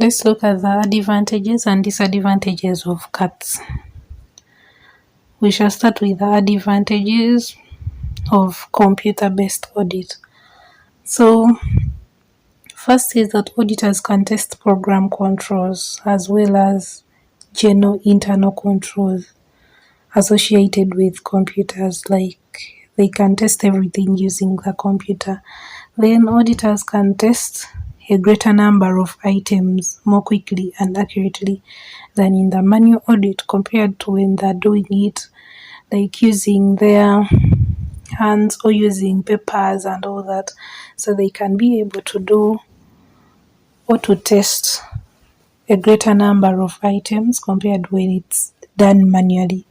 Let's look at the advantages and disadvantages of CAATS. We shall start with the advantages of computer-based audit. So, first is that auditors can test program controls as well as general internal controls associated with computers, like they can test everything using the computer. Then auditors can test a greater number of items more quickly and accurately than in the manual audit, compared to when they're doing it like using their hands or using papers and all that. So they can be able to do or to test a greater number of items compared when it's done manually.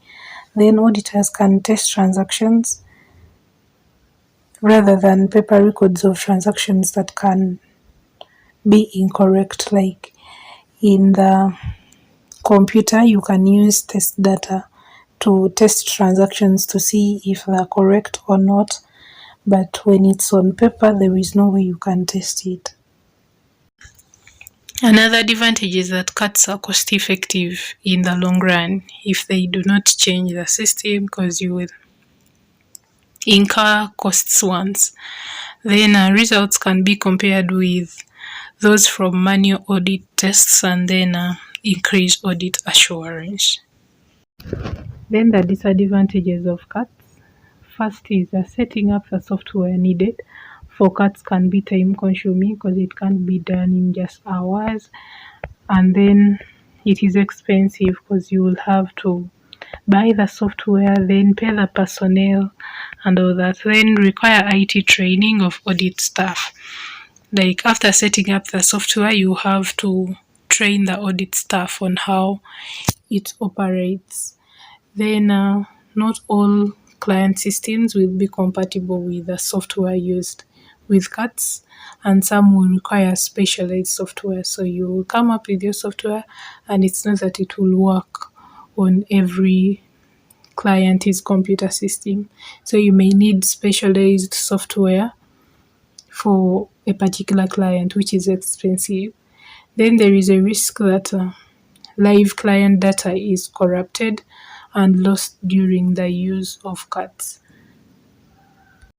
Then auditors can test transactions rather than paper records of transactions that can be incorrect. Like in the computer, you can use test data to test transactions to see if they're correct or not. But when it's on paper, there is no way you can test it. Another advantage is that CAATS are cost effective in the long run if they do not change the system, because you will incur costs once. Then results can be compared with those from manual audit tests and then increase audit assurance. Then the disadvantages of CAATS. First is setting up the software needed for CAATS can be time consuming because it can't be done in just hours, and then it is expensive because you will have to buy the software, then pay the personnel and all that, then require IT training of audit staff. Like after setting up the software, you have to train the audit staff on how it operates. Then not all client systems will be compatible with the software used with CAATS, and some will require specialized software. So you will come up with your software and it's not that it will work on every client's computer system. So you may need specialized software for a particular client, which is expensive. Then there is a risk that live client data is corrupted and lost during the use of CAATS.